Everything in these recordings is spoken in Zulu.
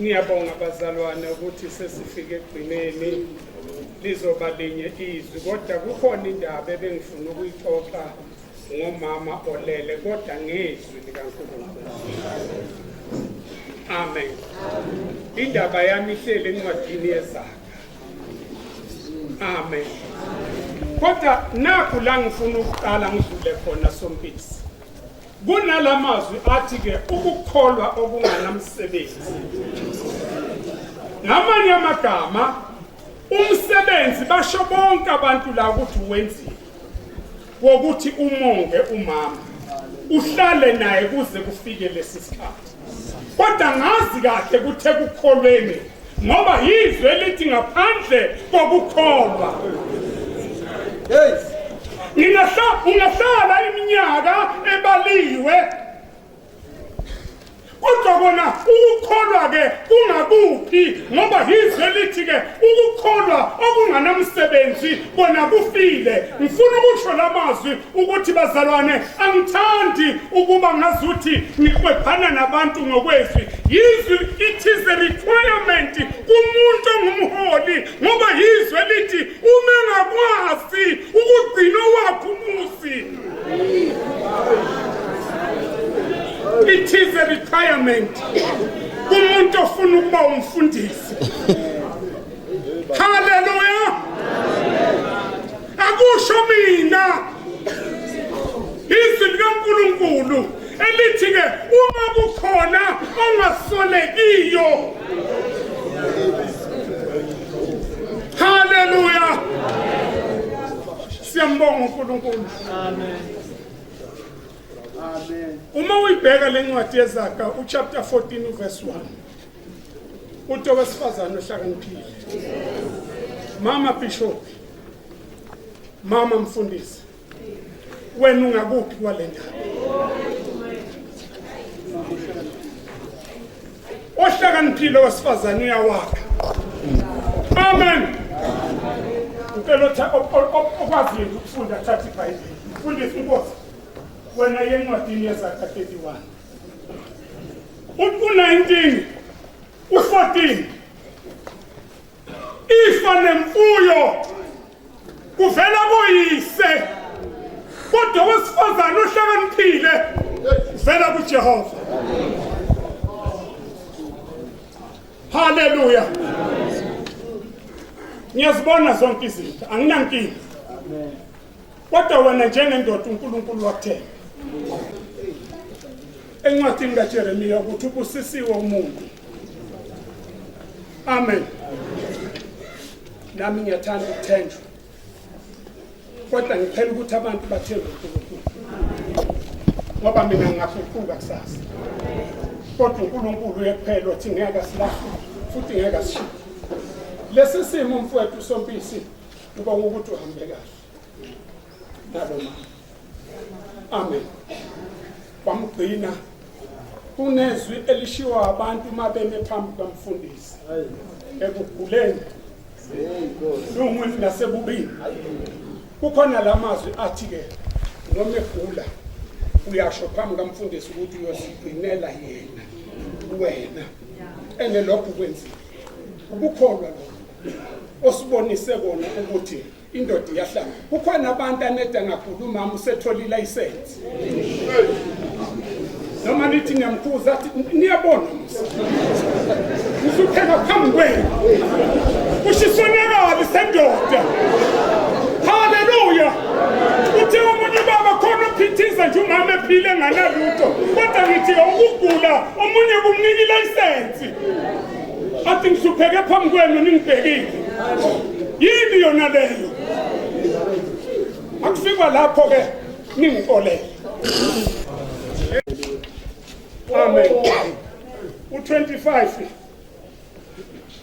Ngiyabonga bazalwane ukuthi sesifike egcineni lizoba linye izwi kodwa kukhona indaba ebengifuna ukuyixoxa ngomama olele kodwa ngezwi likaNkulunkulu. Amen. Indaba yami ihlele encwadini yeZaga. Amen. Kodwa nakho la ngifuna ukuqala ngidlule khona Sompisi. Kunalamazwi athi ke ukukholwa okunganamsebenzi. Ngamanye amagama umsebenzi basho bonke abantu la ukuthi wenzile. Wokuthi umonge umama. Uhlale naye kuze kufike lesi sikhathi. Kodwa ngazi kahle kuthe kukholweni ngoba yizwi elithi ngaphandle kokukholwa. Yes. Ungahlala iminyaka ebaliwe kodwa bona ukukholwa ke kungakuphi ngoba yizwe lithi ke ukukholwa okunganamsebenzi bona kufile. Ngifuna ukusho lamazwi ukuthi bazalwane angithandi ukuba ngazuthi ngikhwephana nabantu ngokwezwi. Yizwi it is a requirement kumuntu ongumholi ngoba yizwe lithi uma ngakwazi ukugcina wakho umusi. It is a requirement. Kumuntu ofuna ukuba umfundisi. Hallelujah. Akusho mina. Izwi likaNkulunkulu elithi ke uma kukhona ongasolekiyo. Hallelujah. Siyambonga uNkulunkulu. Amen. Amen. Uma uyibheka lencwadi yeZaga uchapter 14 verse 1. Uthi owesifazane ohlakaniphile. Mama Bishop. Mama mfundisi. Wena ungakuphi kwale ndaba? Ohlakaniphile owesifazane uyawakha. Amen. Ucela okwazi ukufunda thatha iBhayibheli. Mfundisi Nkosi. Wena yencwadini yeZaga 31 u-19 u-14 ifa nemfuyo kuvela kuyise kodwa wesifazane ohlakaniphile uvela kuJehova. Hallelujah. Ngiyazibona zonke izinto anginankinga. Kodwa wena njengendoda uNkulunkulu wakuthenga. Encwadini kaJeremiya ukuthi ubusisiwe umuntu. Amen. Nami ngiyathanda ukuthenjwa. Kodwa ngiphela ukuthi abantu bathembe uNkulunkulu. Ngoba mina ngafuquka kusasa. Kodwa uNkulunkulu uyephela uthi ngeke silahle futhi ngeke sishiye. Lesi simo mfowethu Sompisi ngibonga ukuthi uhambe kahle. Amen. Bamgcina kunezwi elishiwa abantu uma beme phambi kwamfundisi. Ekuguleni. Lungwini nasebubini. Kukhona lamazwi athi ke noma egula uyasho phambi kwamfundisi ukuthi uyosigcinela yena wena. Engelokho kwenzile. Ukukholwa lokho osibonise kona ukuthi indoda iyahlala. Kukhona abantu aneda ngakhuluma mama usethola ilicense. Noma nithi ngiyamkhuza athi niyabona mse. Usupheka phambi kwenu. Ushisonakala sendoda. Hallelujah. Uthi umunye baba khona uphithiza nje umama ephile nganalutho. Kodwa ngithi ukugula omunye kumnika ilicense. Athi ngisupheke phambi kwenu ningibhekile. Yini yona leyo? Akufika lapho ke ningixolele. Amen. U25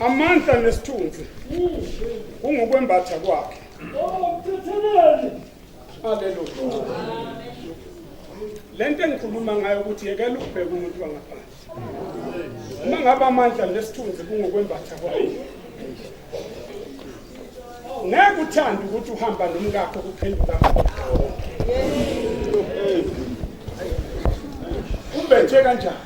amandla nesithunzi ungokwembatha kwakhe. Hallelujah. Lento engikhuluma ngayo ukuthi yekela ukubheka umuntu wangaphandle. Uma ngaba amandla nesithunzi kungokwembatha kwakhe. Ngeke uthande ukuthi uhamba nomkakho kuphenduka ngakho. Ubethe kanjani?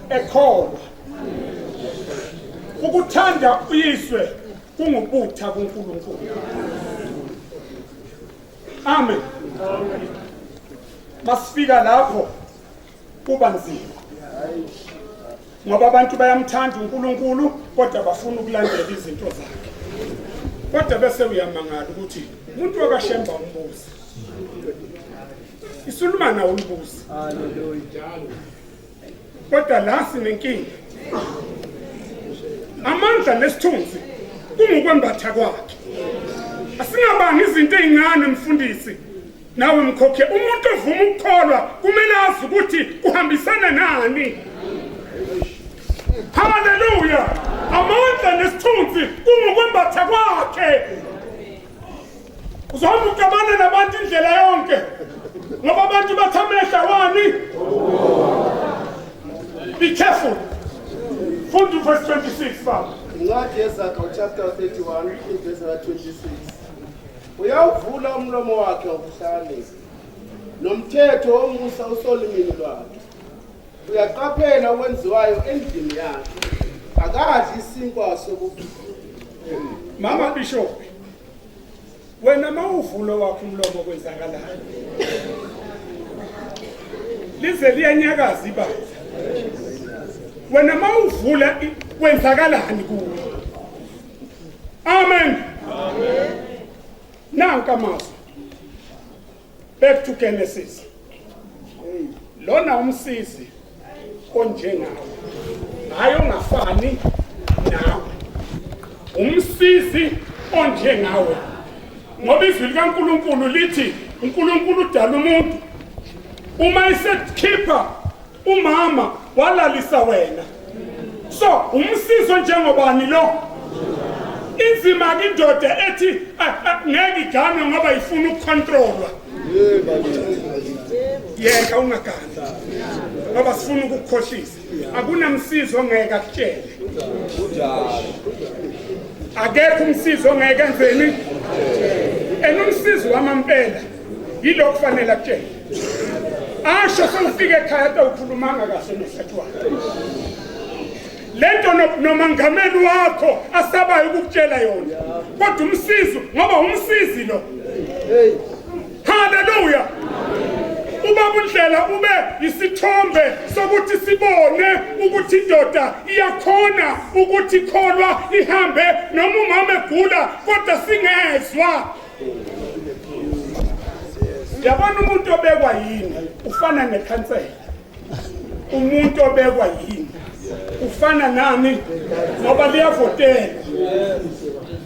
ekholwa ukuthanda uyiswe kungubutha kuNkulunkulu. Amen. Masifika lapho kuba nzima ngoba abantu bayamthanda uNkulunkulu kodwa bafuna ukulandela izinto zakhe. Kodwa bese uyamangala ukuthi umuntu wakashemba umbuzi iSulumane awumbuzi. Kodwa la sinenkinga amandla nesithunzi kungukwembatha kwakhe. Asingabanga izinto ezincane mfundisi nawe mkhokhe. Umuntu ovuma ukukholwa kumele azi ukuthi kuhambisana nani. Hallelujah. Amandla nesithunzi kungukwembatha kwakhe. Uzohamba ucabana nabantu indlela yonke ngoba abantu bathamehla wani. Be careful. Funda verse 26 Father. Incwadi yeZakha chapter 31 verse 26. Uyawuvula umlomo wakhe ngokuhlakanipha nomthetho womusa usolimini lwakhe. Uyaqaphela okwenziwayo endlini yakhe. Akadli isinkwa sokuphila. Mama Bishop, wena mawuvula wakho umlomo kwenzakalayo lize liyanyakaza ibandla. Wena mawuvula kwenzakalani kuwe? Amen. Amen. Nanka mazwi. Back to Genesis. Lona umsizi onjengawe. Hayi ongafani nawe. Umsizi onjengawe. Ngoba izwi likaNkulunkulu lithi uNkulunkulu udala umuntu uma esekhipha umama walalisa wena. So umsizo njengobani lo? Inzima indoda ethi ngeke igane ngoba ifuna ukucontrolwa. Yeka ungagana ngoba sifuna ukukukhohlisa. Akunamsizo ongeke akutshele. Akekho umsizo ongeke enzeni. Enomsizo wamampela yilo kufanele akutshele. Asho sewufike ekhaya awukhulumanga kahle nohlathi wakhe. Lento nomangameli wakho asabayo ukukutshela yona. Kodwa umsizo ngoba umsizi lo. Hallelujah. Ubaba uNdlela ube isithombe sokuthi sibone ukuthi indoda iyakhona ukuthi ikholwa ihambe noma umama egula kodwa singezwa. Yabona umuntu obekwa yini ufana nekhansela. Umuntu obekwa yini ufana nani ngoba liyavotela.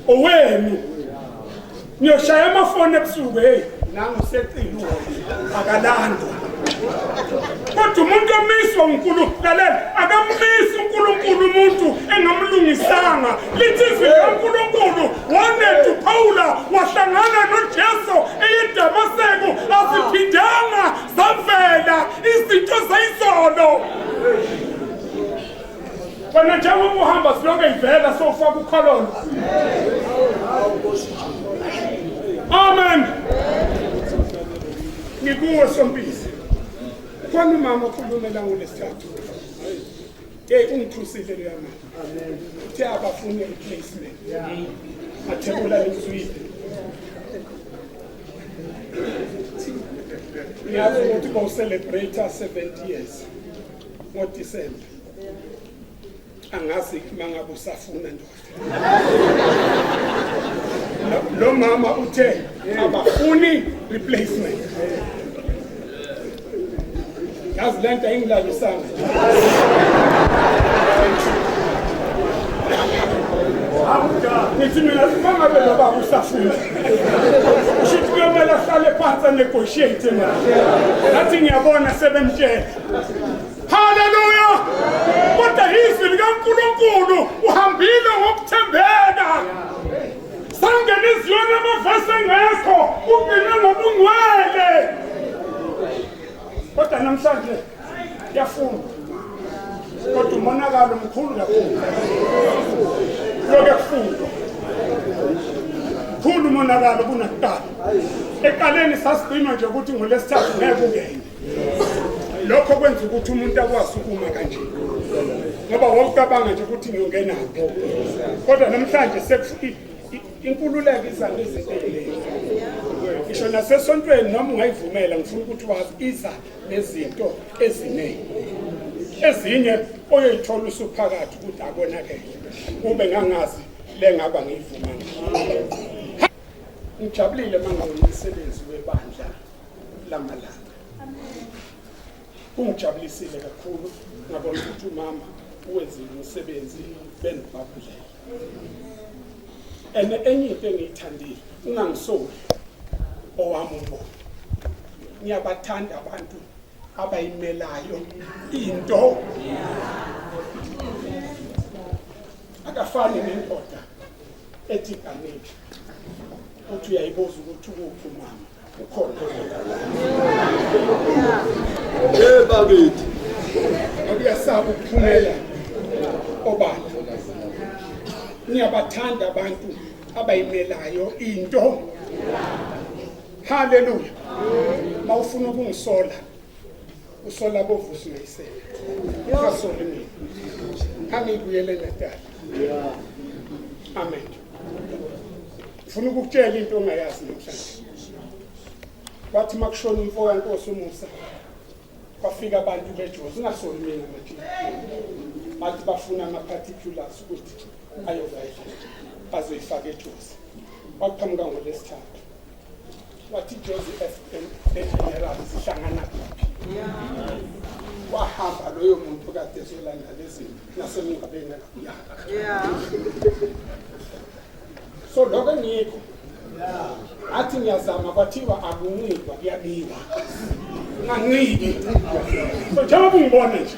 Owenu niyoshaya amafoni ebusuku nangu seqile akalandwa. Kodwa umuntu omiswa uNkulunkulu lalela akamisi uNkulunkulu umuntu engamlungisanga. Lithi izwi likaNkulunkulu wanethu Paula wahlangana noJesu eDamaseko aziphindanga zavela izinto zayizolo. Wena njengoba uhamba silonke ivela sofaka ukhololo. Amen. Ngikuwe sompisi. Khona umama okhulumela ngolesithathu. Ungikhusile le yami. Amen. Uthi abafuna replacement. Athebula izwi. Ngiyazi ukuthi go celebrate 70 years. NgoDisemba. Angazi mangabe usafuna ndoda. Lo mama uthe abafuni replacement. Yazi lento engilalisana. Nithi mina mangabe lo baba usafuna. Ushithi kuyomela hlale phansi negotiate mina. Nathi ngiyabona sebemtshela. Hallelujah. Kodwa izwi likaNkulunkulu uhambile ngokuthembeka. Sangena iziyona amavesi engekho ugcina ngobungcwele. Kodwa namhlanje yafunda. Kodwa umonakalo mkhulu kakhulu. Lokho kufundwa. Khulu umonakalo kunakuqala. Eqaleni sasigcinwa nje ukuthi ngolesithathu ngeke ungene. Lokho kwenza ukuthi umuntu akwazi ukuma kanje. ngoba wawucabanga nje ukuthi ngiyongenaphi. Kodwa namhlanje inkululeko iza ngezinto eziningi. Ngisho nasesontweni noma ungayivumela ngifuna ukuthi wazi iza nezinto eziningi. Ezinye oyoyithola usuphakathi ukuthi akonakele. Kube ngangazi le ngaba ngiyivuma. Ngijabulile mangomsebenzi webandla lamalanga. Kungijabulisile kakhulu ngabona ukuthi umama wenzile umsebenzi benibabulele. Enye into engiyithandile ungangisoli owami umbono. Ngiyabathanda abantu abayimelayo into. Akafani nendoda ethi kaniki uthi uyayibuza ukuthi ukuphi umama ukhona. bakithi Akuyasaba ukuphumela obala. Ngiyabathanda abantu abayimelayo into. Hallelujah. Mawufuna ukungisola usola bovusi ngayisela. Ngasole mina. Angibuyele natala. Amen. Ufuna ukutshela into ongayazi namhlanje. Wathi makushona umfowabo kaNkosi uMusa kwafika abantu beJozi ngasoli mina manje. Bathi bafuna ama particulars ukuthi ayovayela bazoyifaka eJozi. Waqhamuka ngolesithathu. Wathi Jozi general sihlangana kuphi. Wahamba loyo muntu kade ezolanda lezi nasemngabeni yakhe. So lokho ngikho. Athi ngiyazama kwathiwa akuncikwa kuyabiwa. Nganciki. So njengoba ungibona nje.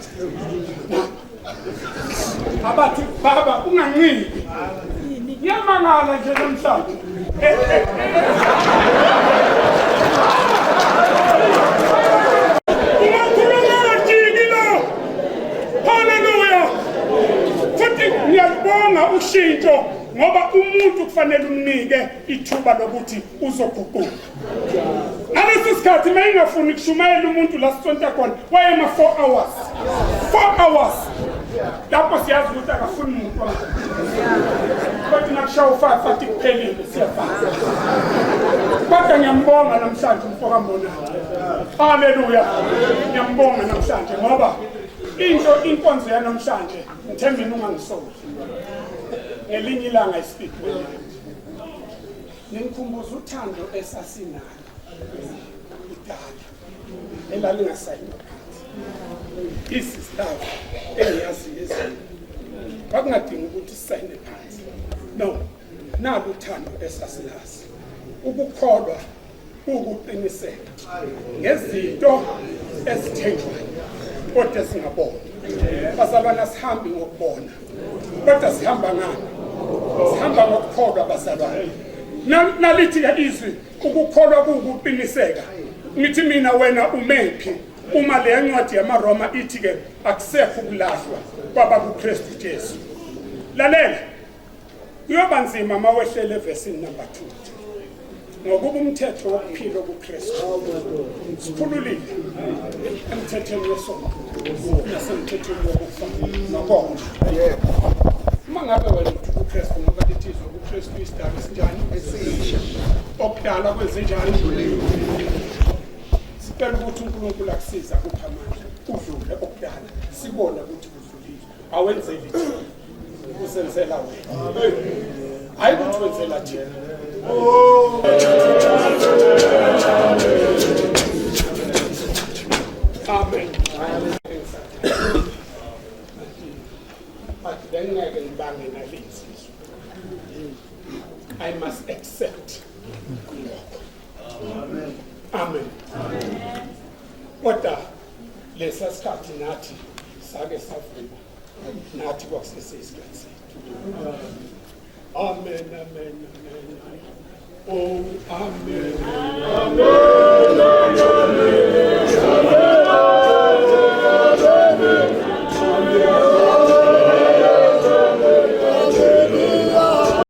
Abathi baba unganciki. Ngiyamangala nje namhlanje. Hallelujah. Futhi ngiyabonga ushintsho ngoba umuntu kufanele umnike ithuba lokuthi uzoguquka. Ngalesi sikhathi mayingafuni kushumayela umuntu la sisonta khona wayema 4 hours. 4 hours. Lapho siyazi ukuthi akafuni umuntu wonke. Kodwa nakushawa 5 athi kuphelile siyafana. Kodwa ngiyambonga namhlanje umfoka mbona. Hallelujah. Ngiyambonga namhlanje ngoba into inkonzo yanamhlanje ngithemba ungangisoli. Ngelinye ilanga ispeak wena. Ngikhumbuza uthando esasinalo. Idala. Elalingasayina phansi. Isistaff engiyazi ezinye. Bakungadingi ukuthi sisayine phansi. No. Nalo uthando esasilazi. Ukukholwa ukuqiniseka ngezinto ezithenjwayo kodwa singabona. Bazalwana sihambi ngokubona. Kodwa sihamba ngani? Sihamba ngokukholwa bazalwana. Nalithi izwi ukukholwa kuukuqiniseka. Ngithi mina wena umephi uma le ncwadi yamaRoma ithi ke akusekho ukulahlwa kwaba kuKristu Jesu. Lalela. Kuyoba nzima mawehlele verse number 2. Ngokuba umthetho wokuphila kuKristu sikhululile emthethweni wesono nasemthethweni wokufa nokona. Mangabe wena uthi uKristu ngoba lithi uKristu isidalwa esinjani esisha okudala kwezenjani. Sicela ukuthi uNkulunkulu akusiza kupha amandla udlule okudala sibona ukuthi kudlulile awenzeli usenzela wena hayi ukuthi wenzela thina. Amen. But then I can bang in a I must accept. Amen. Amen. Kodwa lesa sikhathi nathi sake savuma nathi kwakusesisikhathi sethu. Amen, amen, amen. Oh, amen. Amen.